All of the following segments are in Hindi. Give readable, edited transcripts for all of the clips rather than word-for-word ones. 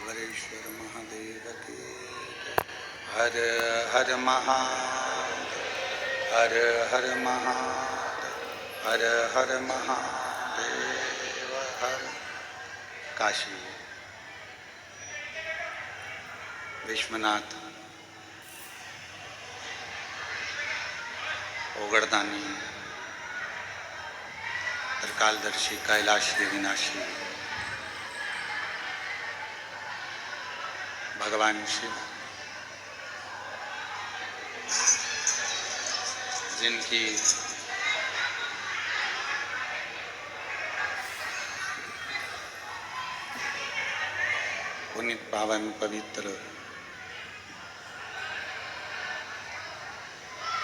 कुबेरेश्वर महादेव की हर हर महादेव, हर हर महादेव, हर हर महादेव, हर। काशी विश्वनाथ ओगड़दानी त्रिकालदर्शी कैलाशी विनाशी भगवान शिव, जिनकी पुनीत पावन पवित्र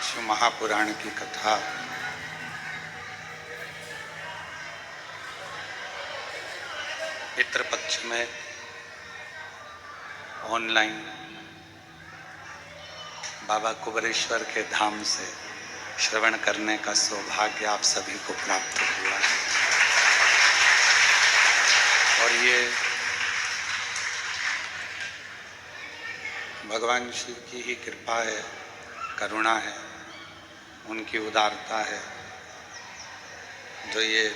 शिव महापुराण की कथा पितृपक्ष में ऑनलाइन बाबा कुबेरेश्वर के धाम से श्रवण करने का सौभाग्य आप सभी को प्राप्त हुआ है। और ये भगवान शिव की ही कृपा है, करुणा है, उनकी उदारता है, जो ये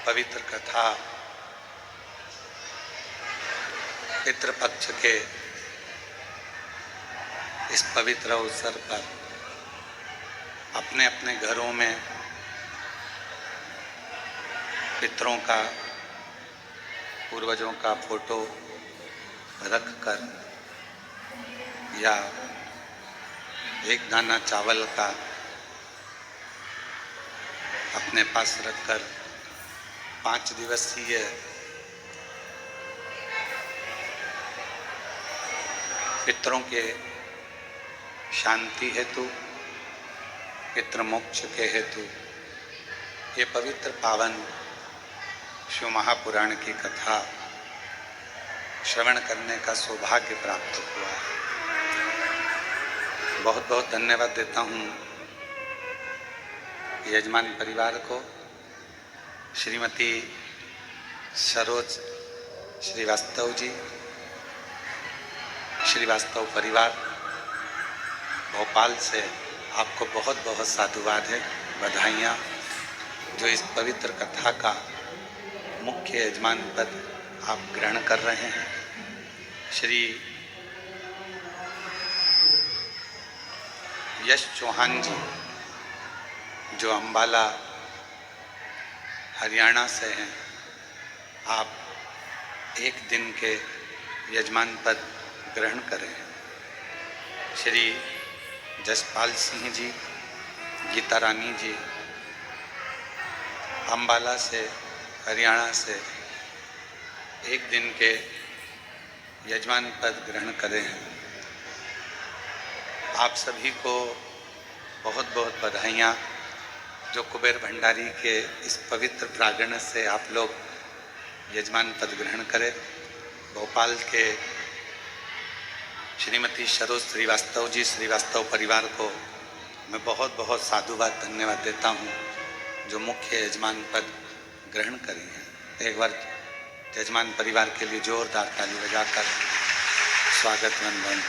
पवित्र कथा पितृपक्ष के इस पवित्र अवसर पर अपने अपने घरों में पितरों का, पूर्वजों का फोटो रखकर या एक दाना चावल का अपने पास रखकर 5 दिवसीय पितरों के शांति हेतु, पितृ मोक्ष के हेतु ये पवित्र पावन शिव महापुराण की कथा श्रवण करने का सौभाग्य प्राप्त हुआ है। बहुत बहुत धन्यवाद देता हूँ यजमान परिवार को, श्रीमती सरोज श्रीवास्तव जी, श्रीवास्तव परिवार भोपाल से आपको बहुत बहुत साधुवाद है, बधाइयाँ, जो इस पवित्र कथा का मुख्य यजमान पद आप ग्रहण कर रहे हैं। श्री यश चौहान जी जो अंबाला हरियाणा से हैं, आप एक दिन के यजमान पद ग्रहण करें। श्री जसपाल सिंह जी, गीता रानी जी अंबाला से, हरियाणा से एक दिन के यजमान पद ग्रहण करें हैं। आप सभी को बहुत बहुत बधाइयाँ, जो कुबेर भंडारी के इस पवित्र प्रांगण से आप लोग यजमान पद ग्रहण करें। भोपाल के श्रीमती सरोज श्रीवास्तव जी, श्रीवास्तव परिवार को मैं बहुत बहुत साधुवाद धन्यवाद देता हूँ, जो मुख्य यजमान पद ग्रहण करी हैं। एक बार यजमान परिवार के लिए जोरदार ताली बजाकर स्वागत, वंदन,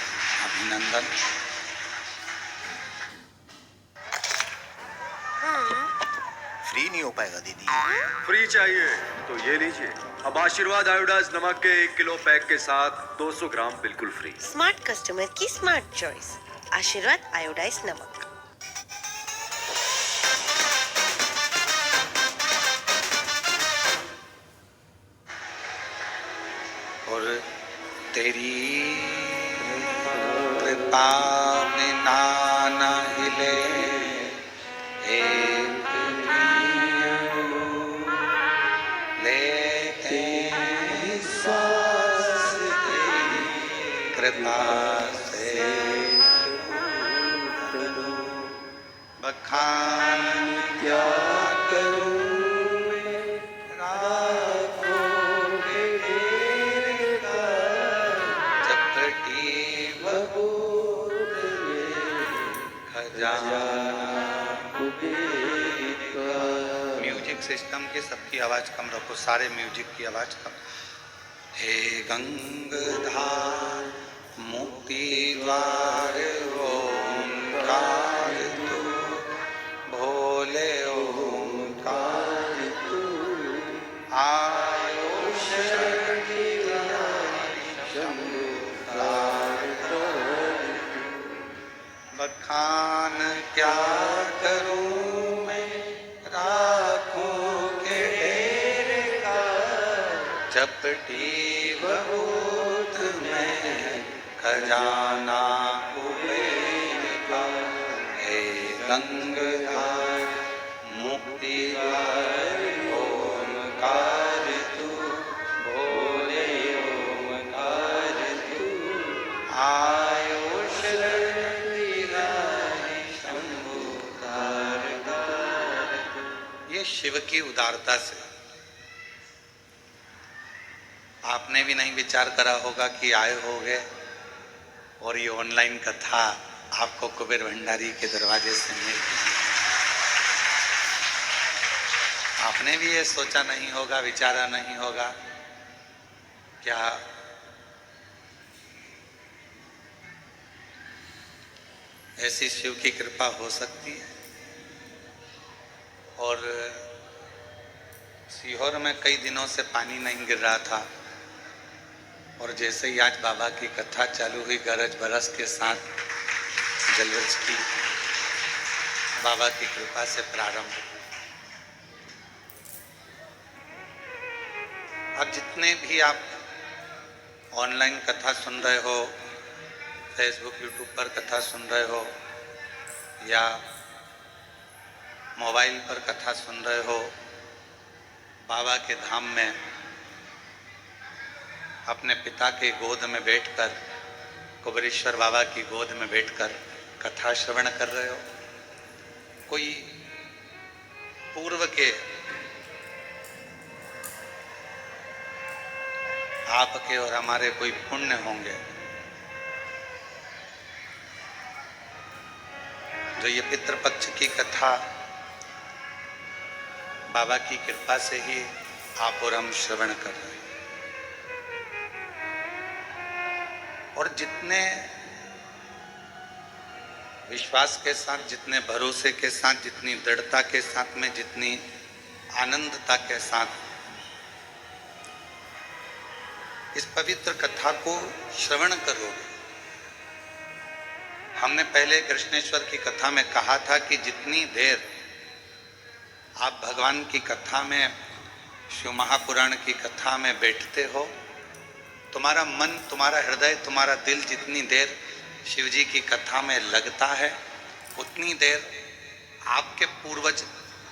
अभिनंदन। फ्री नहीं हो पाएगा दीदी। फ्री चाहिए तो ये लीजिए। अब आशीर्वाद आयोडाइज नमक के 1 किलो पैक के साथ 200 ग्राम बिल्कुल फ्री। स्मार्ट कस्टमर की स्मार्ट चॉइस, आशीर्वाद आयोडाइज नमक। और तेरी कृपा बिना न हिले एक लेते सांस तेरी कृपा से बखान क्या करूं म्यूजिक सिस्टम की सबकी आवाज़ कम रखो, सारे म्यूजिक की आवाज़ कम। हे गंगाधार मुक्ति द्वार ओंकार तू, भोले ओंकार तू, आयुष बखान क्या करूं मैं राखों के ढेर का, चपटी बहुत में खजाना कुबेर का। हे गंगाधार मुक्ति द्वार ओंकार तू, भोले ओंकार तू, आयुष ये शिव की उदारता से। आपने भी नहीं विचार करा होगा कि आए होगे और ये ऑनलाइन कथा आपको कुबेर भंडारी के दरवाजे से मिल। आपने भी ये सोचा नहीं होगा, विचारा नहीं होगा क्या ऐसी शिव की कृपा हो सकती है। और सीहोर में कई दिनों से पानी नहीं गिर रहा था और जैसे ही आज बाबा की कथा चालू हुई गरज बरस के साथ जलवृक्ष की बाबा की कृपा से प्रारंभ हुई। अब जितने भी आप ऑनलाइन कथा सुन रहे हो, फेसबुक यूट्यूब पर कथा सुन रहे हो या मोबाइल पर कथा सुन रहे हो, बाबा के धाम में अपने पिता के गोद में बैठकर, कुबेरेश्वर बाबा की गोद में बैठकर कथा श्रवण कर रहे हो। कोई पूर्व के आपके और हमारे कोई पुण्य होंगे जो ये पितृपक्ष की कथा बाबा की कृपा से ही आप और हम श्रवण कर रहे हैं। और जितने विश्वास के साथ, जितने भरोसे के साथ, जितनी दृढ़ता के साथ में, जितनी आनंदता के साथ इस पवित्र कथा को श्रवण करोगे। हमने पहले कृष्णेश्वर की कथा में कहा था कि जितनी देर आप भगवान की कथा में, शिव महापुराण की कथा में बैठते हो, तुम्हारा मन, तुम्हारा हृदय, तुम्हारा दिल जितनी देर शिव जी की कथा में लगता है, उतनी देर आपके पूर्वज,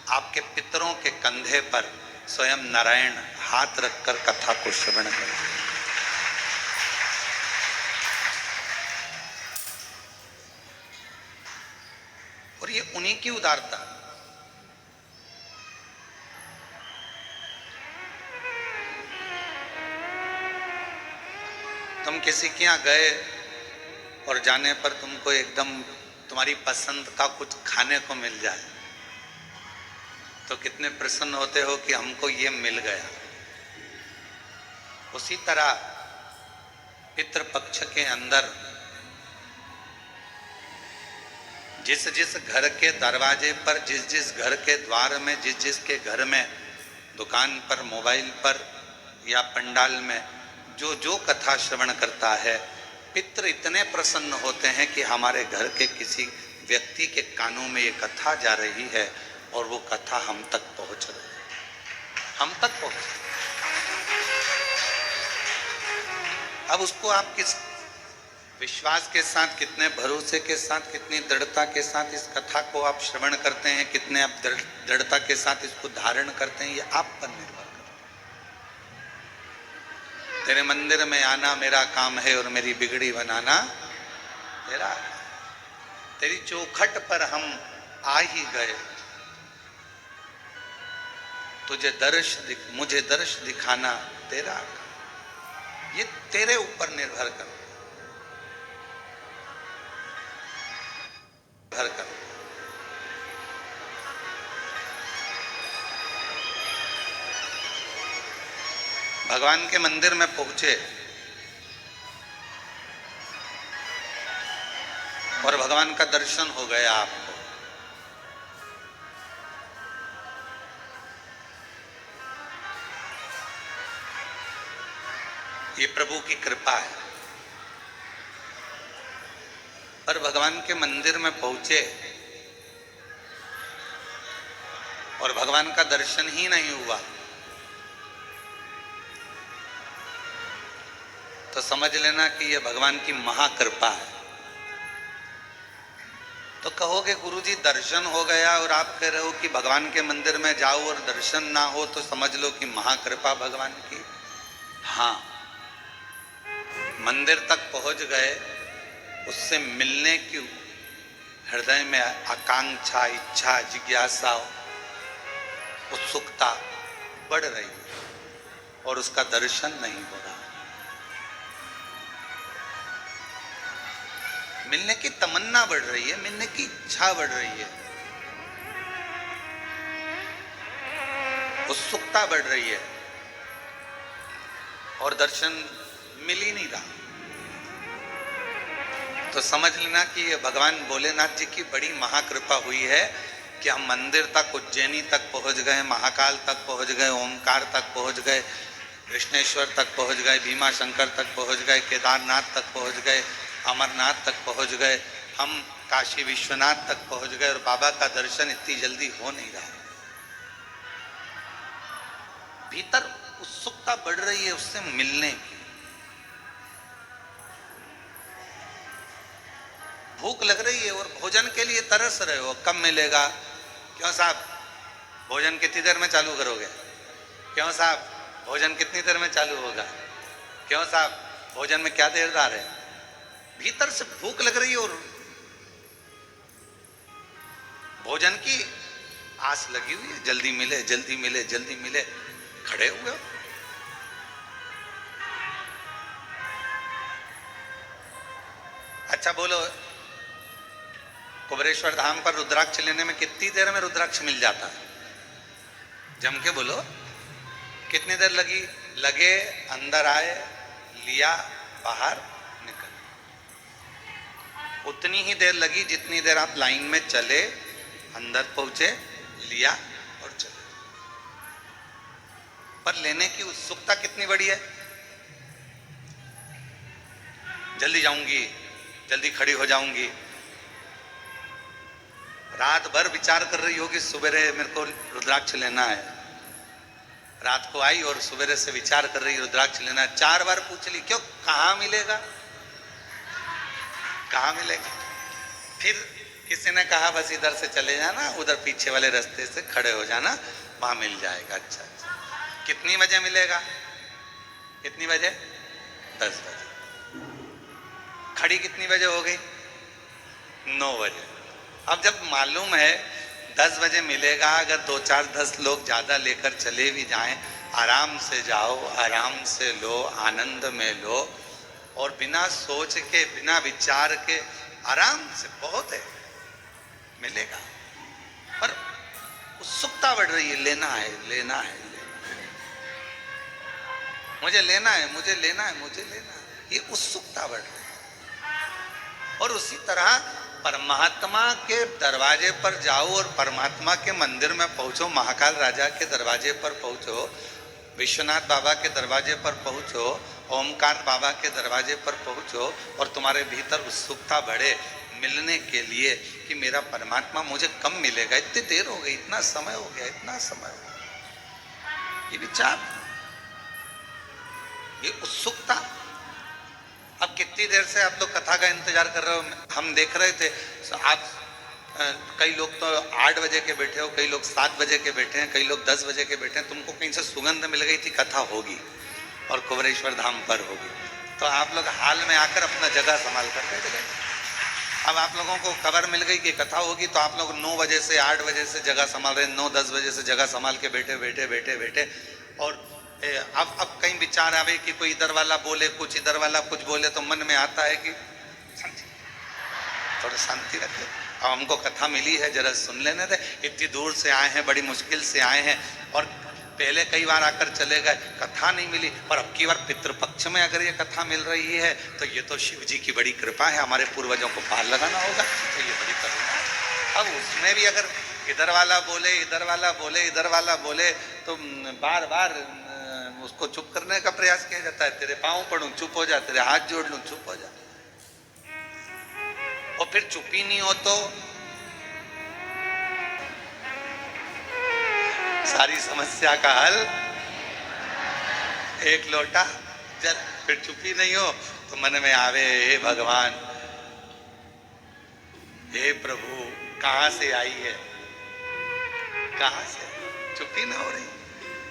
आपके पितरों के कंधे पर स्वयं नारायण हाथ रखकर कथा को श्रवण करते हैं। और ये उन्हीं की उदारता। तुम किसी के यहाँ गए और जाने पर तुमको एकदम तुम्हारी पसंद का कुछ खाने को मिल जाए तो कितने प्रसन्न होते हो कि हमको ये मिल गया। उसी तरह पितृपक्ष के अंदर जिस जिस घर के दरवाजे पर, जिस जिस घर के द्वार में, जिस जिस के घर में, दुकान पर, मोबाइल पर या पंडाल में जो जो कथा श्रवण करता है, पितृ इतने प्रसन्न होते हैं कि हमारे घर के किसी व्यक्ति के कानों में ये कथा जा रही है और वो कथा हम तक पहुंच रही है, हम तक पहुंच। अब उसको आप किस विश्वास के साथ, कितने भरोसे के साथ, कितनी दृढ़ता के साथ इस कथा को आप श्रवण करते हैं, कितने आप दृढ़ता के साथ इसको धारण करते हैं, ये आप पर निर्भर करता है। तेरे मंदिर में आना मेरा काम है और मेरी बिगड़ी बनाना तेरा। तेरी चौखट पर हम आ ही गए, मुझे दर्श दिखाना तेरा। ये तेरे ऊपर निर्भर कर। भगवान के मंदिर में पहुंचे और भगवान का दर्शन हो गया आपको, ये प्रभु की कृपा है। पर भगवान के मंदिर में पहुंचे और भगवान का दर्शन ही नहीं हुआ तो समझ लेना कि यह भगवान की महाकृपा है। तो कहोगे गुरुजी दर्शन हो गया और आप कह रहे हो कि भगवान के मंदिर में जाओ और दर्शन ना हो तो समझ लो कि महाकृपा भगवान की। हाँ, मंदिर तक पहुंच गए, उससे मिलने की हृदय में आकांक्षा, इच्छा, जिज्ञासा, उत्सुकता बढ़ रही है और उसका दर्शन नहीं हो रहा। मिलने की तमन्ना बढ़ रही है, मिलने की इच्छा बढ़ रही है, उत्सुकता बढ़ रही है और दर्शन मिल ही नहीं रहा। तो समझ लेना कि ये भगवान भोलेनाथ जी की बड़ी महाकृपा हुई है कि हम मंदिर तक, उज्जैनी तक पहुंच गए, महाकाल तक पहुंच गए, ओमकार तक पहुंच गए, कृष्णेश्वर तक पहुंच गए, भीमा शंकर तक पहुंच गए, केदारनाथ तक पहुंच गए, अमरनाथ तक पहुंच गए, हम काशी विश्वनाथ तक पहुंच गए और बाबा का दर्शन इतनी जल्दी हो नहीं रहा। भीतर उत्सुकता बढ़ रही है उससे मिलने की, भूख लग रही है और भोजन के लिए तरस रहे हो, कब मिलेगा? क्यों साहब भोजन कितनी देर में चालू करोगे? क्यों साहब भोजन कितनी देर में चालू होगा? क्यों साहब भोजन में क्या देरदार है? भीतर से भूख लग रही है और भोजन की आस लगी हुई है, जल्दी मिले, जल्दी मिले, जल्दी मिले, खड़े हुए हो। अच्छा बोलो, कुबरेश्वर धाम पर रुद्राक्ष लेने में कितनी देर में रुद्राक्ष मिल जाता है? जम के बोलो, कितनी देर लगे, अंदर आए, लिया, बाहर निकल। उतनी ही देर लगी जितनी देर आप लाइन में चले, अंदर पहुंचे, लिया और चले। पर लेने की उत्सुकता कितनी बड़ी है? जल्दी जाऊंगी, जल्दी खड़ी हो जाऊंगी। रात भर विचार कर रही होगी, सुबेरे मेरे को रुद्राक्ष लेना है। रात को आई और सुबेरे से विचार कर रही रुद्राक्ष लेना है। 4 बार पूछ ली, क्यों, कहाँ मिलेगा, कहाँ मिलेगा? फिर किसी ने कहा बस इधर से चले जाना, उधर पीछे वाले रास्ते से खड़े हो जाना, वहां मिल जाएगा। अच्छा, कितनी बजे मिलेगा? कितनी बजे? 10 बजे। खड़ी कितनी बजे हो गई? 9 बजे। अब जब मालूम है 10 बजे मिलेगा, अगर 2-4-10 लोग ज्यादा लेकर चले भी जाएं, आराम से जाओ, आराम से लो, आनंद में लो और बिना सोच के, बिना विचार के आराम से, बहुत है, मिलेगा। पर उत्सुकता बढ़ रही है, लेना है, लेना है, मुझे लेना है, मुझे लेना है, मुझे लेना है, ये उत्सुकता बढ़ रही है। और उसी तरह परमात्मा के दरवाजे पर जाओ और परमात्मा के मंदिर में पहुंचो, महाकाल राजा के दरवाजे पर पहुंचो, विश्वनाथ बाबा के दरवाजे पर पहुंचो, ओमकार बाबा के दरवाजे पर पहुंचो और तुम्हारे भीतर उत्सुकता बढ़े मिलने के लिए कि मेरा परमात्मा मुझे कब मिलेगा, इतनी देर हो गई, इतना समय हो गया, इतना समय हो गया, ये विचार, ये उत्सुकता। अब कितनी देर से आप लोग कथा का इंतजार कर रहे हो? हम देख रहे थे, आप कई लोग तो 8 बजे के बैठे हो, कई लोग 7 बजे के बैठे हैं, कई लोग 10 बजे के बैठे हैं। तुमको कहीं से सुगंध मिल गई थी कथा होगी और कुबरेश्वर धाम पर होगी, तो आप लोग हाल में आकर अपना जगह संभाल कर बैठ गए। अब आप लोगों को खबर मिल गई कि कथा होगी, तो आप लोग 9 बजे से 8 बजे से जगह संभाल रहे, 9-10 बजे से जगह संभाल के बैठे बैठे बैठे बैठे और अब कहीं विचार आवे कि कोई इधर वाला बोले कुछ, इधर वाला कुछ बोले, तो मन में आता है कि थोड़ा शांति रखे, अब हमको कथा मिली है, जरा सुन लेने दे, इतनी दूर से आए हैं, बड़ी मुश्किल से आए हैं और पहले कई बार आकर चले गए, कथा नहीं मिली, पर अब की बार पितृपक्ष में अगर ये कथा मिल रही है तो ये तो शिव जी की बड़ी कृपा है, हमारे पूर्वजों को पार लगाना होगा, तो ये बड़ी करुणा है। अब उसमें भी अगर इधर वाला बोले, इधर वाला बोले, इधर वाला बोले, तो बार बार उसको चुप करने का प्रयास किया जाता है। तेरे पांव पड़ूं चुप हो जा, तेरे हाथ जोड़ लूं चुप हो जा, और फिर चुप ही नहीं हो तो सारी समस्या का हल एक लोटा जल। फिर चुप ही नहीं हो तो मन में आवे, हे भगवान, हे प्रभु, कहां से आई है, कहां से, चुप ही ना हो रही,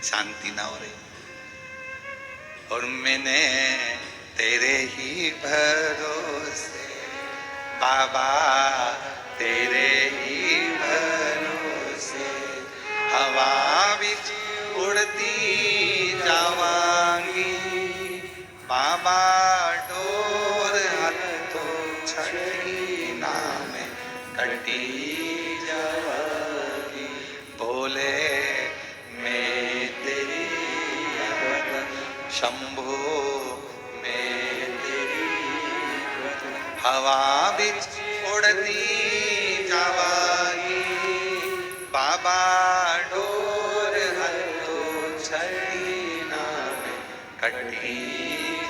शांति ना हो रही, और मैंने तेरे ही भरोसे बाबा, तेरे ही भरोसे हवा बिच उड़ती जावांगी, बाबा डोर हथों छड़ी नाम कटी जावांगी, बोले मैं तेरी शंभो, मैं तेरी हवा बिच उड़ती जावांगी, बाबा डोर हथों छड़ी नाम कटी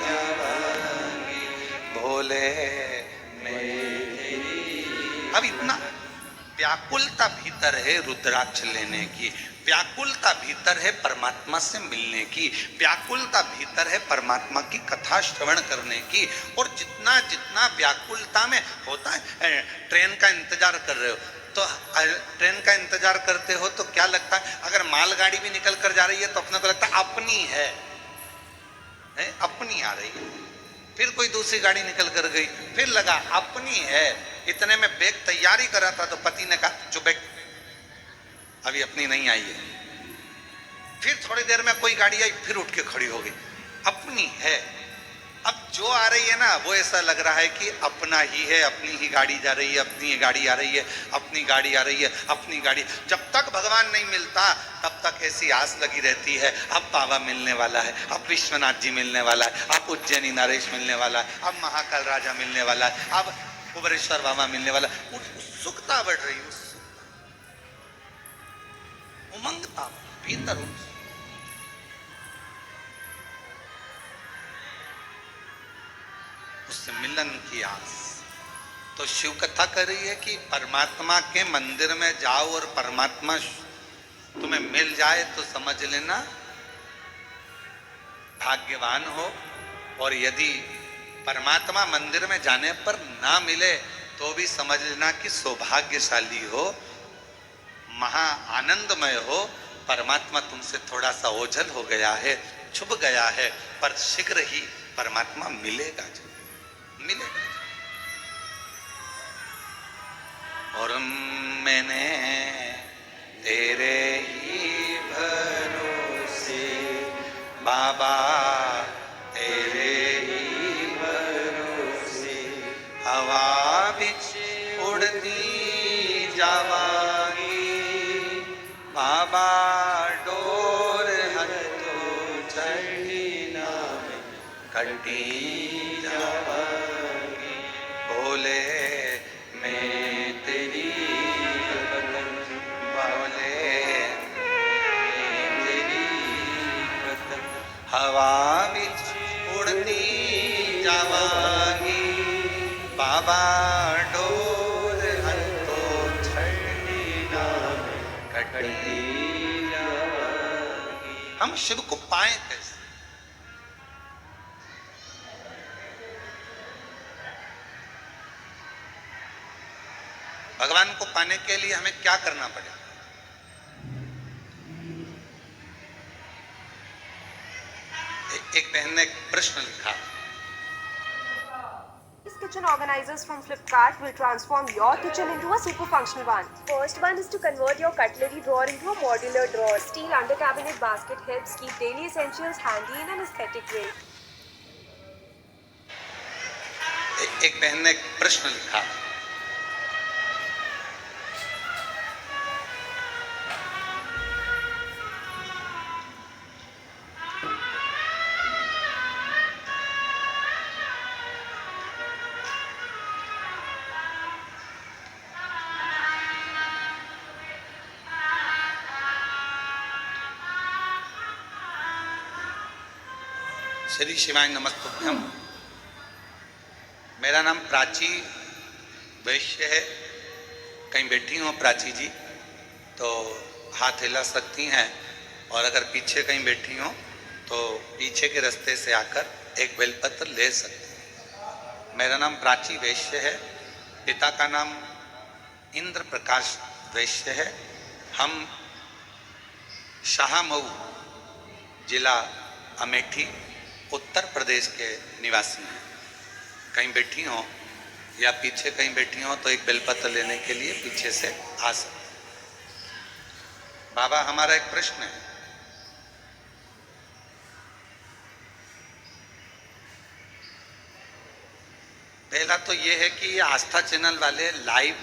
जावांगी, भोले मैं तेरी। अब इतना व्याकुलता भीतर है रुद्राक्ष लेने की, व्याकुलता भीतर है परमात्मा से मिलने की, व्याकुलता भीतर है परमात्मा की कथा श्रवण करने की। और जितना जितना व्याकुलता में होता है, ट्रेन का इंतजार कर रहे हो तो ट्रेन का इंतजार करते हो तो क्या लगता है, अगर मालगाड़ी भी निकल कर जा रही है तो अपने को लगता है अपनी है, अपनी आ रही है, फिर कोई दूसरी गाड़ी निकल कर गई, फिर लगा अपनी है। इतने में बैग तैयारी करा था तो पति ने कहा जो बैग अभी अपनी नहीं आई है, फिर थोड़ी देर में कोई गाड़ी आई, फिर उठ के खड़ी हो गई, अपनी है। अब जो आ रही है ना वो ऐसा लग रहा है कि अपना ही है, अपनी ही गाड़ी जा रही है, अपनी ही गाड़ी आ रही है, अपनी गाड़ी आ रही है, अपनी गाड़ी। जब तक भगवान नहीं मिलता तब तक ऐसी आस लगी रहती है, अब बाबा मिलने वाला है, अब विश्वनाथ जी मिलने वाला है, अब उज्जैनी नरेश मिलने वाला है, अब महाकाल राजा मिलने वाला है, अब कुबरेश्वर बाबा मिलने वाला। उत्सुकता बढ़ रही, उमंगता भीतर, उससे मिलन की आस। तो शिव कथा कर रही है कि परमात्मा के मंदिर में जाओ और परमात्मा तुम्हें मिल जाए तो समझ लेना भाग्यवान हो, और यदि परमात्मा मंदिर में जाने पर ना मिले तो भी समझ लेना कि सौभाग्यशाली हो, महा आनंदमय हो, परमात्मा तुमसे थोड़ा सा ओझल हो गया है, छुप गया है, पर शीघ्र ही परमात्मा मिलेगा, मिलेगा। और मैंने तेरे ही भरोसे बाबा, तेरे ही भरोसे हवा बिच उड़ती जावांगी, बाबा डोर हथों छड़ी नाम कटी जावांगी, बोले मैं तेरी, बोले मैं तेरी हवा बिच उड़ती जावांगी, बाबा डोर हथों छड़ी नाम कटी जावांगी। हम शिव को पाएं कैसे? भगवान को पाने के लिए हमें क्या करना पड़ेगा? एक बहन ने एक प्रश्न लिखा। These kitchen organizers from Flipkart will transform your kitchen into a super functional one. First one is to convert your cutlery drawer into a modular drawer. Steel under cabinet basket helps keep daily essentials handy in an aesthetic way. एक बहन ने एक प्रश्न लिखा। श्री शिवाय नमस्तुभ्यम। मेरा नाम प्राची वैश्य है। कहीं बैठी हो प्राची जी तो हाथ हिला सकती हैं, और अगर पीछे कहीं बैठी हो तो पीछे के रास्ते से आकर एक बेलपत्र ले सकते हैं। मेरा नाम प्राची वैश्य है। पिता का नाम इंद्र प्रकाश वैश्य है। हम शाहमऊ जिला अमेठी उत्तर प्रदेश के निवासी हैं। कहीं बैठी हो या पीछे कहीं बैठी हो तो एक बेलपत्र लेने के लिए पीछे से आ सकते। बाबा, हमारा एक प्रश्न है। पहला तो ये है कि ये आस्था चैनल वाले लाइव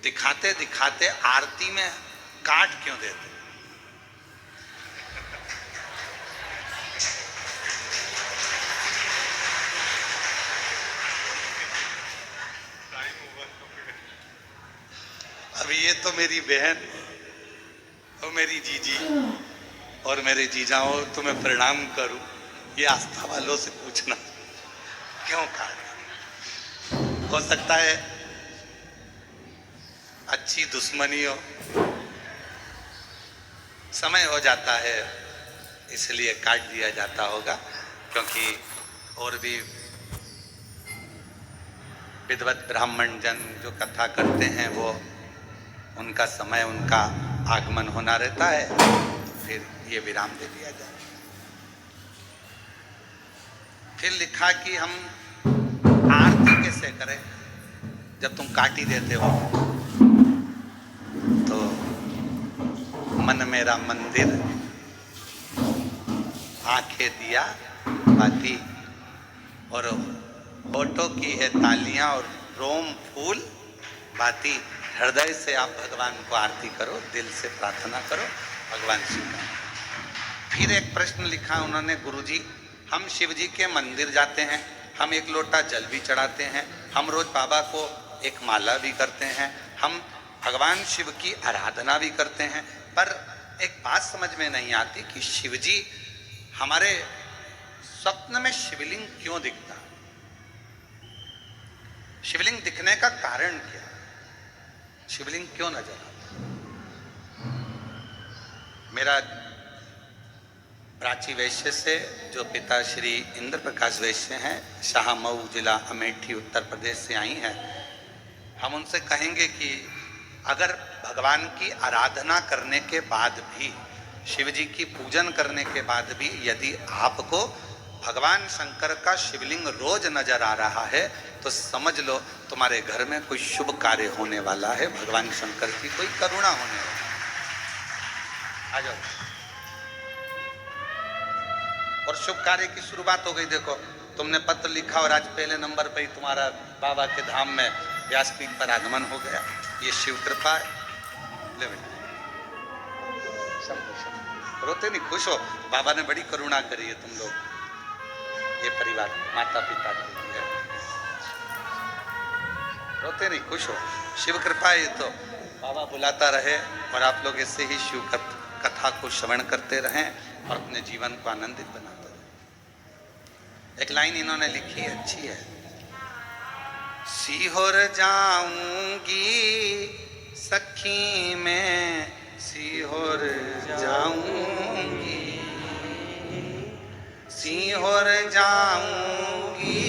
दिखाते दिखाते आरती में काट क्यों देते? अभी ये तो मेरी बहन और मेरी जीजी और मेरे जीजाओं, तुम्हें प्रणाम करूं, ये आस्था वालों से पूछना क्यों काट? हो सकता है अच्छी दुश्मनी हो, समय हो जाता है इसलिए काट दिया जाता होगा, क्योंकि और भी विद्वत ब्राह्मण जन जो कथा करते हैं वो उनका समय, उनका आगमन होना रहता है, फिर ये विराम दे दिया जाए। फिर लिखा कि हम आरती कैसे करें जब तुम काट ही देते हो। तो मन मेरा मंदिर, आंखें दिया बाती, और होठों की है तालियां और रोम फूल बाती। हृदय से आप भगवान को आरती करो, दिल से प्रार्थना करो, भगवान स्वीकार। फिर एक प्रश्न लिखा उन्होंने, गुरुजी हम शिव जी के मंदिर जाते हैं, हम एक लोटा जल भी चढ़ाते हैं, हम रोज बाबा को एक माला भी करते हैं, हम भगवान शिव की आराधना भी करते हैं, पर एक बात समझ में नहीं आती कि शिव जी हमारे स्वप्न में शिवलिंग क्यों दिखता? शिवलिंग दिखने का कारण क्या? शिवलिंग क्यों नजर आता? मेरा प्राची वैश्य से जो पिता श्री इंद्र प्रकाश वैश्य हैं, शाहमऊ जिला अमेठी उत्तर प्रदेश से आई हैं, हम उनसे कहेंगे कि अगर भगवान की आराधना करने के बाद भी, शिव जी की पूजन करने के बाद भी यदि आपको भगवान शंकर का शिवलिंग रोज नजर आ रहा है तो समझ लो तुम्हारे घर में कोई शुभ कार्य होने वाला है, भगवान शंकर की कोई करुणा होने वाली है। आ जाओ। और शुभ कार्य की शुरुआत हो गई। देखो, तुमने पत्र लिखा और आज पहले नंबर पर ही तुम्हारा बाबा के धाम में व्यासपीठ पर आगमन हो गया। ये शिव कृपा है। ले बेटा, रोते नहीं, खुश हो। बाबा ने बड़ी करुणा करी है तुम लोग, ये परिवार, माता पिता के लिए। रोते नहीं, खुश हो। शिव कृपा है। तो बाबा बुलाता रहे और आप लोग इससे ही शिव कथा को श्रवण करते रहें और अपने जीवन को आनंदित बनाते रहें। एक लाइन इन्होंने लिखी है, अच्छी है। सीहोर जाऊंगी सखी में, सीहोर जाऊंगी, सीहोर जाऊंगी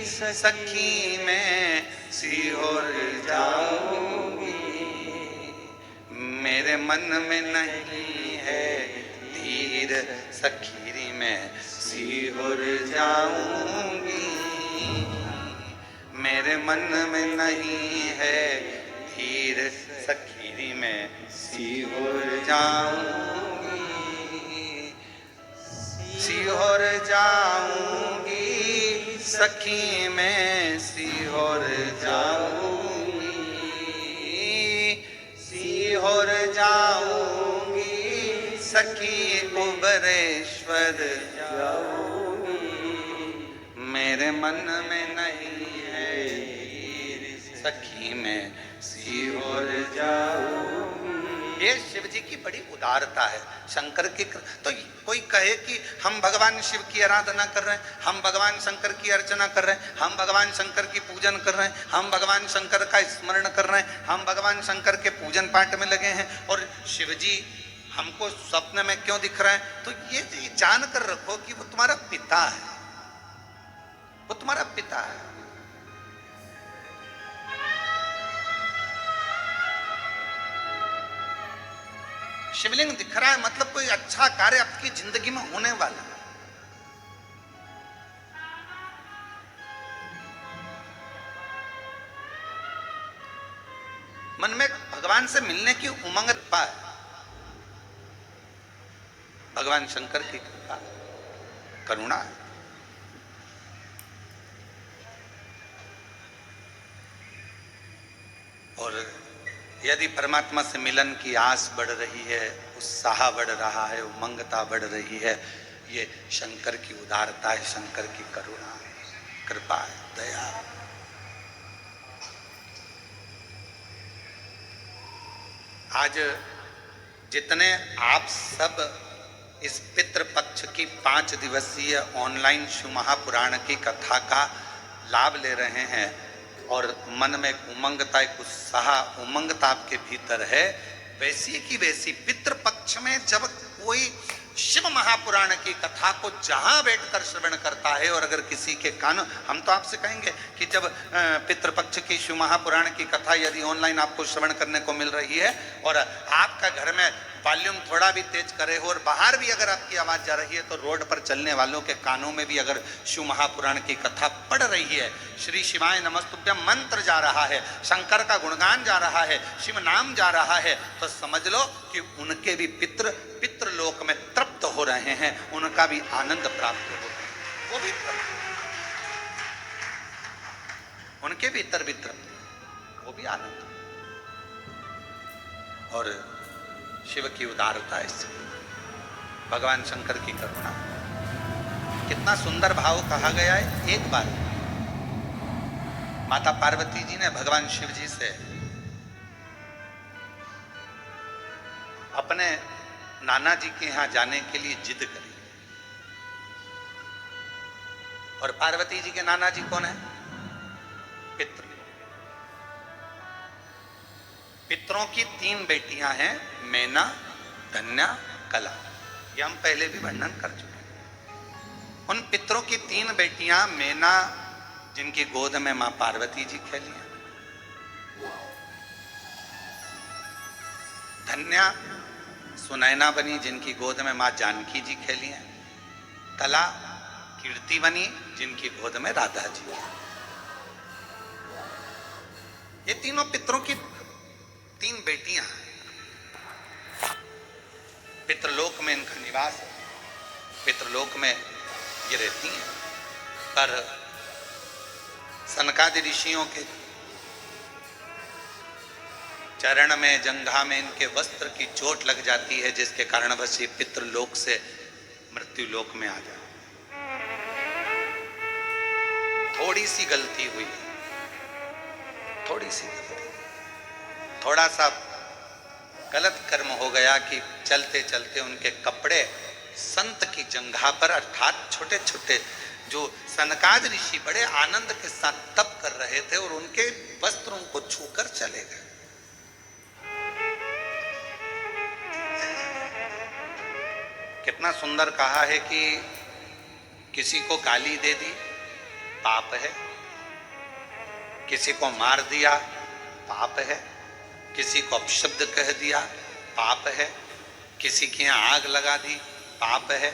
सखी में, सीहोर जाऊंगी। मेरे मन में नहीं है धीर सखीरी में, सीहोर जाऊंगी। मेरे मन में नहीं है धीर सखीरी में, सीहोर जाऊंगी। सीहोर जाऊंगी सखी में, सीहोर जाऊंगी, सीहोर जाऊंगी सखी कुबरेश्वर जाऊंगी। मेरे मन में नहीं है सखी में, सीहोर जाऊंगी। ये शिव जी की बड़ी उदारता है। शंकर की तो कोई कहे कि हम भगवान शिव की आराधना कर रहे हैं, हम भगवान शंकर की अर्चना कर रहे हैं, हम भगवान शंकर की पूजन कर रहे हैं, हम भगवान शंकर का स्मरण कर रहे हैं, हम भगवान शंकर के पूजन पाठ में लगे हैं और शिव जी हमको स्वप्न में क्यों दिख रहा है, तो ये जान कर रखो कि वो तुम्हारा पिता है, वो तुम्हारा पिता है। शिवलिंग दिख रहा है मतलब कोई अच्छा कार्य आपकी जिंदगी में होने वाला है। मन में भगवान से मिलने की उमंग है, भगवान शंकर की कृपा करुणा है। और यदि परमात्मा से मिलन की आस बढ़ रही है, उत्साह बढ़ रहा है, उमंगता बढ़ रही है, ये शंकर की उदारता है, शंकर की करुणा है, कृपा है, दया है। आज जितने आप सब इस पितृपक्ष की 5 दिवसीय ऑनलाइन शिव महापुराण की कथा का लाभ ले रहे हैं और मन में एक उमंगता, एक उत्साह, उमंगता आपके भीतर है, वैसी की वैसी पितृपक्ष में जब कोई शिव महापुराण की कथा को जहां बैठकर श्रवण करता है, और अगर किसी के कान, हम तो आपसे कहेंगे कि जब पितृपक्ष की शिव महापुराण की कथा यदि ऑनलाइन आपको श्रवण करने को मिल रही है और आपका घर में वॉल्यूम थोड़ा भी तेज करे हो और बाहर भी अगर आपकी आवाज जा रही है, तो रोड पर चलने वालों के कानों में भी अगर शिव महापुराण की कथा पढ़ रही है, श्री शिवाय नमस्तुभ्यम मंत्र जा रहा है, शंकर का गुणगान जा रहा है, शिव नाम जा रहा है, तो समझ लो कि उनके भी पितृलोक में तृप्त हो रहे हैं, उनका भी आनंद प्राप्त हो रहा है, वो भी उनके भीतर भी तृप्त, वो भी आनंद। और शिव की उदारता है, भगवान शंकर की करुणा, कितना सुंदर भाव कहा गया है। एक बार माता पार्वती जी ने भगवान शिव जी से अपने नाना जी के यहां जाने के लिए जिद करी, और पार्वती जी के नाना जी कौन है? पितृ। पितरों की 3 बेटियां हैं, मैना, धन्या, कला, ये हम पहले भी वर्णन कर चुके हैं। उन पितरों की 3 बेटियां, मैना जिनकी गोद में मां पार्वती जी खेली हैं, धन्या सुनैना बनी जिनकी गोद में मां जानकी जी खेली हैं, कला कीर्ति बनी जिनकी गोद में राधा जी। ये तीनों पितरों की 3 बेटियां, पितृलोक में इनका निवास है, पितृलोक में ये रहती हैं। पर सनकादि ऋषियों के चरण में, जंघा में इनके वस्त्र की चोट लग जाती है, जिसके कारण बस ये पितृलोक से मृत्यु लोक में आ जाए। थोड़ी सी गलती हुई, थोड़ी सी गलती, थोड़ा सा गलत कर्म हो गया कि चलते चलते उनके कपड़े संत की जंघा पर, अर्थात छोटे छोटे जो सनकाद ऋषि बड़े आनंद के साथ तप कर रहे थे और उनके वस्त्रों को छूकर चले गए। कितना सुंदर कहा है कि किसी को गाली दे दी पाप है, किसी को मार दिया पाप है, किसी को अपशब्द कह दिया पाप है, किसी के यहाँ आग लगा दी पाप है,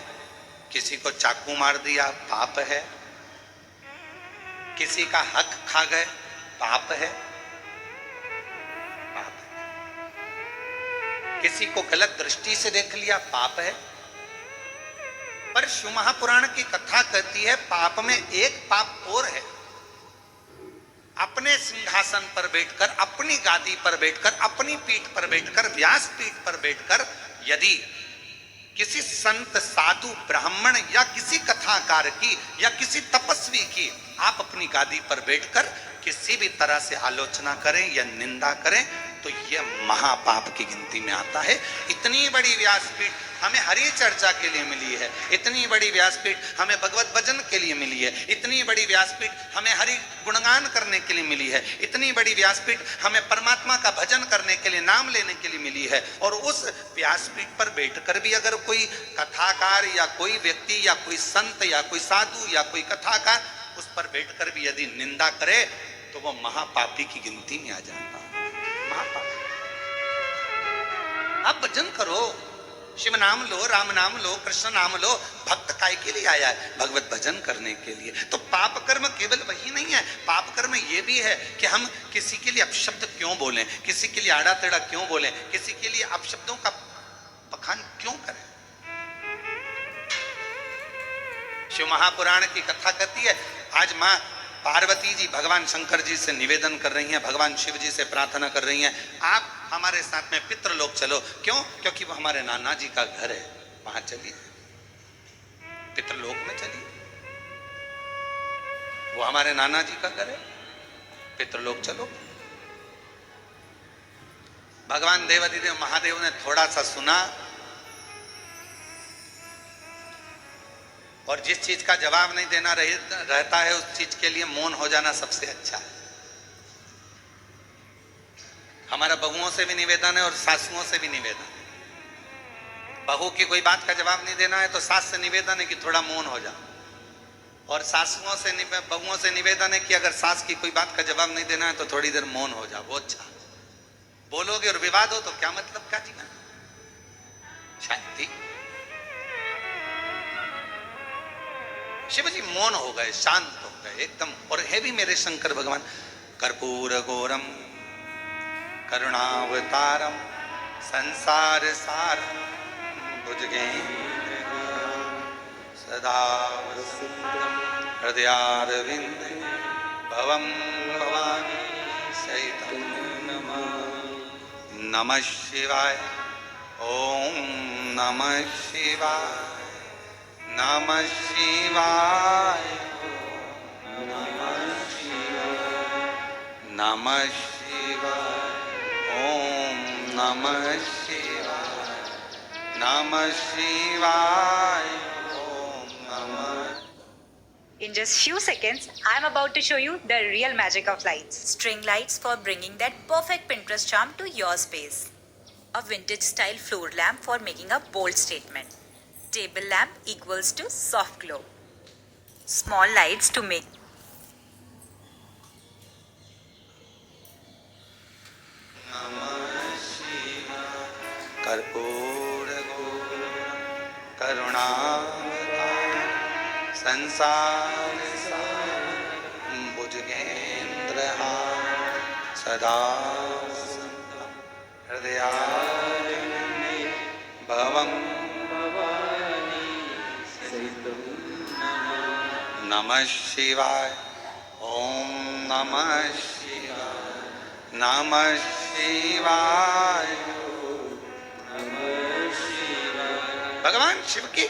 किसी को चाकू मार दिया पाप है, किसी का हक खा गए पाप है, पाप है, किसी को गलत दृष्टि से देख लिया पाप है। पर शिव महापुराण की कथा कहती है पाप में एक पाप और है, अपने सिंहासन पर बैठकर, अपनी गादी पर बैठकर, अपनी पीठ पर बैठकर, व्यास पीठ पर बैठकर यदि किसी संत, साधु, ब्राह्मण या किसी कथाकार की या किसी तपस्वी की आप अपनी गादी पर बैठकर किसी भी तरह से आलोचना करें या निंदा करें, तो यह महापाप की गिनती में आता है। इतनी बड़ी व्यासपीठ हमें हरि चर्चा के लिए मिली है, इतनी बड़ी व्यासपीठ हमें भगवत भजन के लिए मिली है, इतनी बड़ी व्यासपीठ हमें हरि गुणगान करने के लिए मिली है, इतनी बड़ी व्यासपीठ हमें परमात्मा का भजन करने के लिए, नाम लेने के लिए मिली है। और उस व्यासपीठ पर बैठकर भी अगर कोई कथाकार या कोई व्यक्ति या कोई संत या कोई साधु या कोई कथाकार उस पर बैठकर भी यदि निंदा करे तो वो महापापी की गिनती में आ जाता है। महापापी। आप भजन करो, शिव नाम लो, राम नाम लो, कृष्ण नाम लो। भक्त काय के लिए आया है? भगवत भजन करने के लिए। तो पाप कर्म केवल वही नहीं है, पाप कर्म ये भी है कि हम किसी के लिए अपशब्द क्यों बोलें, किसी के लिए आड़ा टेढ़ा क्यों बोलें, किसी के लिए अपशब्दों का बखान क्यों करें। शिव महापुराण की कथा कहती है, आज माँ पार्वती जी भगवान शंकर जी से निवेदन कर रही हैं, भगवान शिव जी से प्रार्थना कर रही हैं, आप हमारे साथ में पितृलोक चलो। क्यों? क्योंकि वो हमारे नाना जी का घर है, वहां चलिए, पितृलोक में चलिए। वो हमारे नाना जी का घर है, पितृलोक चलो। भगवान देवाधिदेव महादेव ने थोड़ा सा सुना और जिस चीज का जवाब नहीं देना रहता है उस चीज के लिए मौन हो जाना सबसे अच्छा है। हमारा बहुओं से भी निवेदन है और सासुओं से भी निवेदन है। बहू की कोई बात का जवाब नहीं देना है तो सास से निवेदन है कि थोड़ा मौन हो जाओ, और सासुओं से बहुओं से निवेदन है कि अगर सास की कोई बात का जवाब नहीं देना है तो थोड़ी देर मौन हो जाओ। वो अच्छा, बोलोगे और विवाद हो तो क्या मतलब का जीवन, शांति। शिव जी मौन हो गए, शांत हो गए एकदम, और है भी मेरे शंकर भगवान। कर्पूर गौरम करुणावतारम संसार सारम भुजगेन्द्र सदा हृदयारविंदे भवम भवानी सहितं नमः शिवाय। ओम नमः शिवाय, नमः शिवाय, नमः शिवाय, ओम नमः शिवाय, नमः शिवाय, ओम नमः। In just few seconds, I am about to show you the real magic of lights. String lights for bringing that perfect Pinterest charm to your space. A vintage style floor lamp for making a bold statement. Table lamp equals to soft glow. Small lights to make कर्पूर करुणावतार संसार सारं भुजगेन्द्रहार सदा हृदयारविंदे भवं नमः शिवाय। ओम नमः शिवाय, नमः शिवाय। भगवान शिव की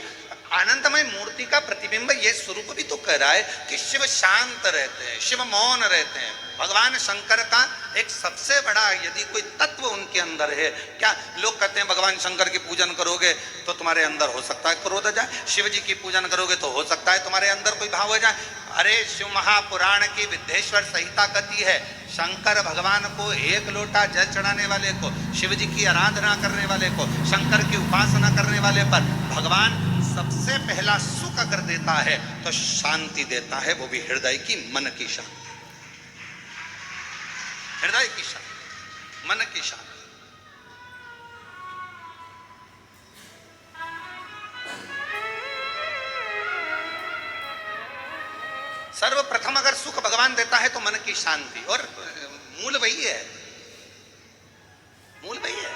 आनंदमय मूर्ति का प्रतिबिंब ये स्वरूप भी तो कह रहा है कि शिव शांत रहते हैं, शिव मौन रहते हैं। भगवान शंकर का एक सबसे बड़ा यदि कोई तत्व उनके अंदर है, क्या लोग कहते हैं भगवान शंकर की पूजन करोगे तो तुम्हारे अंदर हो सकता है क्रोध आ जाए, शिव जी की पूजन करोगे तो हो सकता है तुम्हारे अंदर कोई भाव आ जाए। अरे शिव महापुराण की विद्येश्वर संहिता कहती है, शंकर भगवान को एक लोटा जल चढ़ाने वाले को, शिव जी की आराधना करने वाले को, शंकर की उपासना करने वाले पर भगवान सबसे पहला सुख अगर देता है तो शांति देता है, वो भी हृदय की, मन की शांति। हृदय की शांति, मन की शांति। सर्वप्रथम अगर सुख भगवान देता है तो मन की शांति, और मूल वही है, मूल वही है।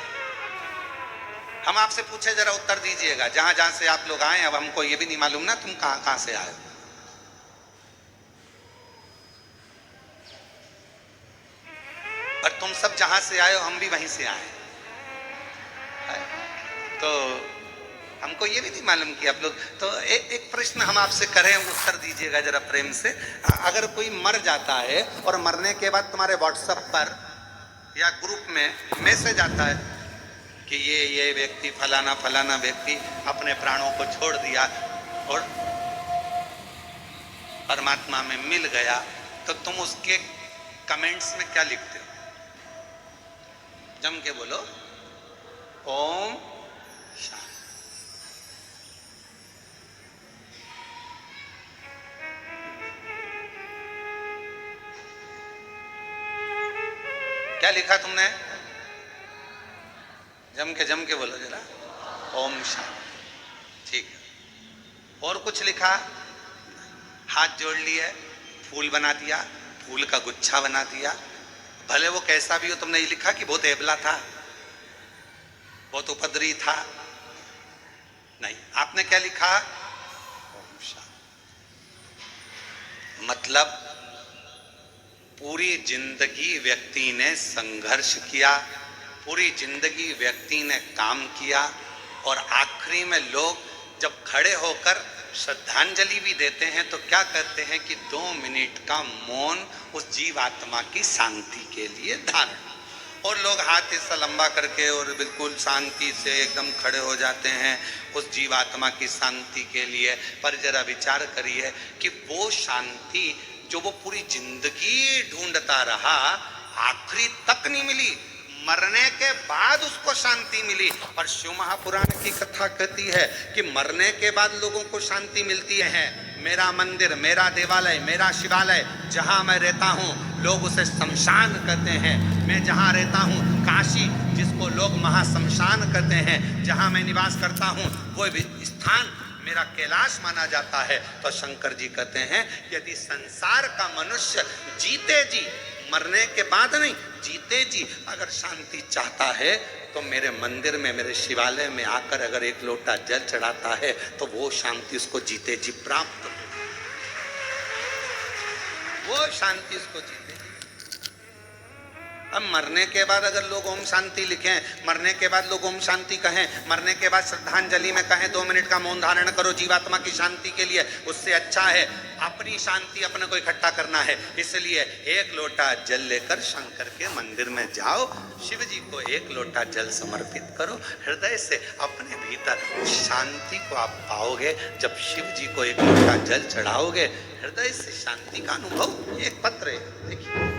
हम आपसे पूछे जरा उत्तर दीजिएगा, जहां जहां से आप लोग आए, अब हमको ये भी नहीं मालूम ना तुम कहां कहां से आए। पर तुम सब जहां से आए हो हम भी वहीं से आए, तो हमको ये भी नहीं मालूम कि आप लोग। तो एक प्रश्न हम आपसे करें, उत्तर दीजिएगा जरा प्रेम से। अगर कोई मर जाता है और मरने के बाद तुम्हारे व्हाट्सएप पर या ग्रुप में मैसेज आता है कि ये व्यक्ति फलाना फलाना व्यक्ति अपने प्राणों को छोड़ दिया और परमात्मा में मिल गया, तो तुम उसके कमेंट्स में क्या लिखते हो? जम के बोलो, ओम शांति। क्या लिखा तुमने? जम के बोलो जरा, ओम शांति। ठीक है। और कुछ लिखा? हाथ जोड़ लिए, फूल बना दिया, फूल का गुच्छा बना दिया, भले वो कैसा भी हो। तुमने ये लिखा कि बहुत एबला था, बहुत उपद्रवी था? नहीं, आपने क्या लिखा? ओम शांति। मतलब पूरी जिंदगी व्यक्ति ने संघर्ष किया, पूरी जिंदगी व्यक्ति ने काम किया, और आखिरी में लोग जब खड़े होकर श्रद्धांजलि भी देते हैं तो क्या करते हैं कि 2 मिनट का मौन उस जीवात्मा की शांति के लिए धारण, और लोग हाथ ऐसा लंबा करके और बिल्कुल शांति से एकदम खड़े हो जाते हैं उस जीवात्मा की शांति के लिए। पर जरा विचार करिए कि वो शांति जो वो पूरी जिंदगी ढूंढता रहा, आखिरी तक नहीं मिली, मरने के बाद उसको शांति मिली। और शिव महापुराण की कथा कहती है कि मरने के बाद लोगों को शांति मिलती है। मेरा मंदिर, मेरा देवालय, मेरा शिवालय, जहाँ मैं रहता हूँ लोग उसे शमशान कहते हैं। मैं जहाँ रहता हूँ काशी, जिसको लोग महाशमशान कहते हैं, जहाँ मैं निवास करता हूँ वो स्थान मेरा कैलाश माना जाता है। तो शंकर जी कहते हैं यदि संसार का मनुष्य जीते जी, मरने के बाद नहीं, जीते जी अगर शांति चाहता है तो मेरे मंदिर में, मेरे शिवालय में आकर अगर एक लोटा जल चढ़ाता है तो वो शांति उसको जीते जी प्राप्त हो, वो शांति उसको जीते। अब मरने के बाद अगर लोग ओम शांति लिखें, मरने के बाद लोग ओम शांति कहें, मरने के बाद श्रद्धांजलि में कहें 2 मिनट का मौन धारण करो जीवात्मा की शांति के लिए, उससे अच्छा है अपनी शांति अपने को इकट्ठा करना है। इसलिए 1 लोटा जल लेकर शंकर के मंदिर में जाओ, शिव जी को 1 लोटा जल समर्पित करो, हृदय से अपने भीतर उस शांति को आप पाओगे। जब शिव जी को 1 लोटा जल चढ़ाओगे, हृदय से शांति का अनुभव। एक पत्र है, देखिए,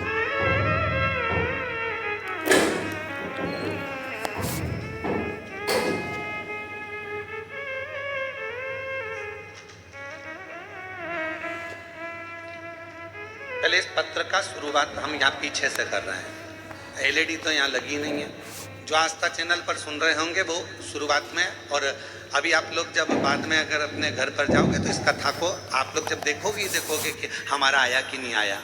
पहले इस पत्र का शुरुआत हम यहाँ पीछे से कर रहे हैं। एलईडी तो यहाँ लगी नहीं है। जो आस्था चैनल पर सुन रहे होंगे वो शुरुआत में, और अभी आप लोग जब बाद में अगर अपने घर पर जाओगे तो इस कथा को आप लोग जब देखोगे कि हमारा आया कि नहीं आया,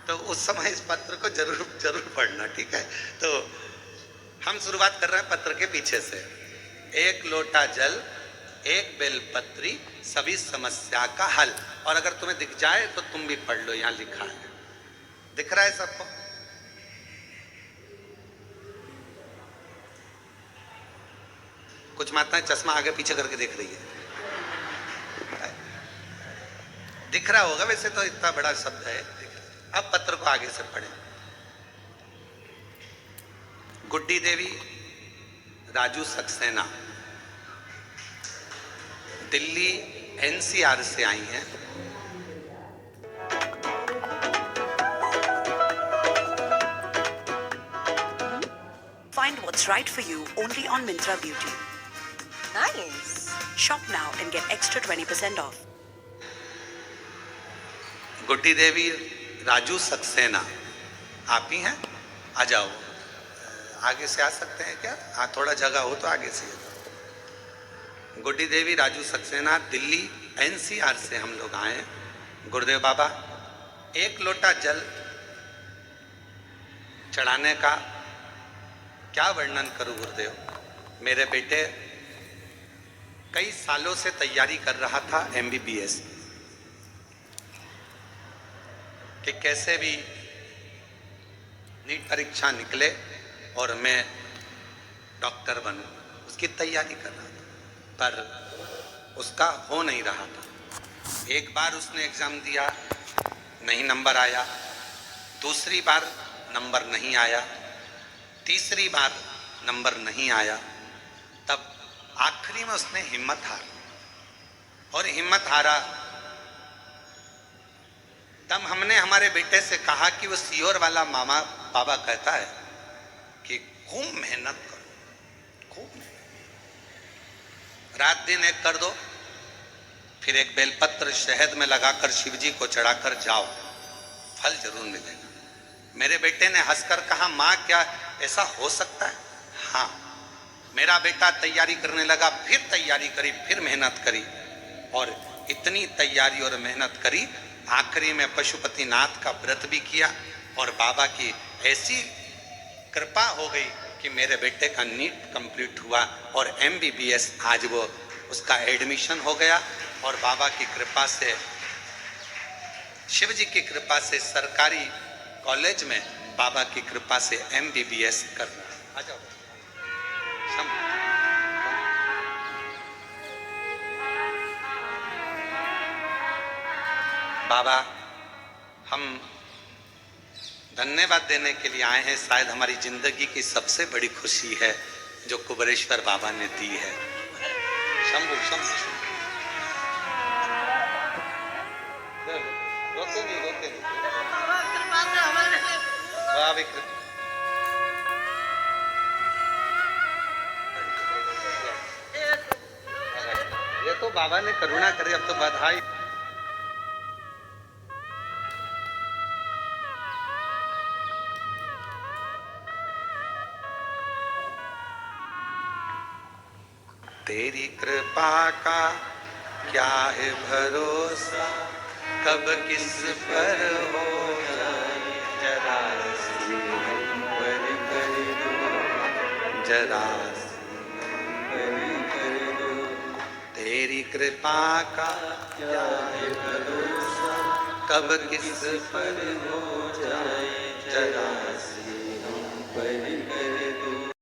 तो उस समय इस पत्र को जरूर पढ़ना, ठीक है। तो हम शुरुआत कर रहे हैं पत्र के पीछे से। 1 लोटा जल, 1 बेलपत्री, सभी समस्या का हल। और अगर तुम्हें दिख जाए तो तुम भी पढ़ लो, यहाँ लिखा है, दिख रहा है सबको? कुछ माताएं चश्मा आगे पीछे करके देख रही है, दिख रहा होगा, वैसे तो इतना बड़ा शब्द है। अब पत्र को आगे से पढ़ें। गुड्डी देवी राजू सक्सेना दिल्ली एनसीआर से आई हैं। Find what's right for you only on Myntra Beauty. Nice. Shop now and get extra 20% off. गुड्डी देवी राजू सक्सेना आप ही हैं? आ जाओ, आगे से आ सकते हैं क्या? हाँ, थोड़ा जगह हो तो आगे से। गुड्डी देवी राजू सक्सेना दिल्ली एनसीआर से हम लोग आए हैं। गुरुदेव बाबा, 1 लोटा जल चढ़ाने का क्या वर्णन करूं गुरुदेव। मेरे बेटे कई सालों से तैयारी कर रहा था MBBS, कि कैसे भी नीट परीक्षा निकले और मैं डॉक्टर बनूं, उसकी तैयारी कर रहा था, पर उसका हो नहीं रहा था। एक बार उसने एग्जाम दिया, नहीं नंबर आया, दूसरी बार नंबर नहीं आया, तीसरी बार नंबर नहीं आया, तब आखिरी में उसने हिम्मत हारा, और हिम्मत हारा तब हमने हमारे बेटे से कहा कि वो सीहोर वाला मामा बाबा कहता है कि खूब मेहनत करो, खूब रात दिन एक कर दो, फिर एक बेलपत्र शहद में लगाकर शिव जी को चढ़ाकर जाओ, फल जरूर मिलेगा। मेरे बेटे ने हंसकर कहा, माँ क्या ऐसा हो सकता है? हाँ। मेरा बेटा तैयारी करने लगा, फिर तैयारी करी, फिर मेहनत करी, और इतनी तैयारी और मेहनत करी, आखिरी में पशुपतिनाथ का व्रत भी किया, और बाबा की ऐसी कृपा हो गई कि मेरे बेटे का नीट कंप्लीट हुआ और MBBS आज वो उसका एडमिशन हो गया, और बाबा की कृपा से, शिव जी की कृपा से सरकारी कॉलेज में बाबा की कृपा से MBBS कर रहा। आ जाओ। बाबा, हम धन्यवाद देने के लिए आए हैं। शायद हमारी जिंदगी की सबसे बड़ी खुशी है जो कुबेरेश्वर बाबा ने दी है। शंभू शंभू रोते नहीं, रोते नहीं। ये तो बाबा ने करुणा करी, अब तो बधाई। तेरी कृपा का क्या है भरोसा, कब किस पर हो जाए, जरा सी हम पर कर दो, जरा सी हम पर कर दो। तेरी कृपा का क्या है भरोसा, कब किस पर हो जाए, जरा सी हम पर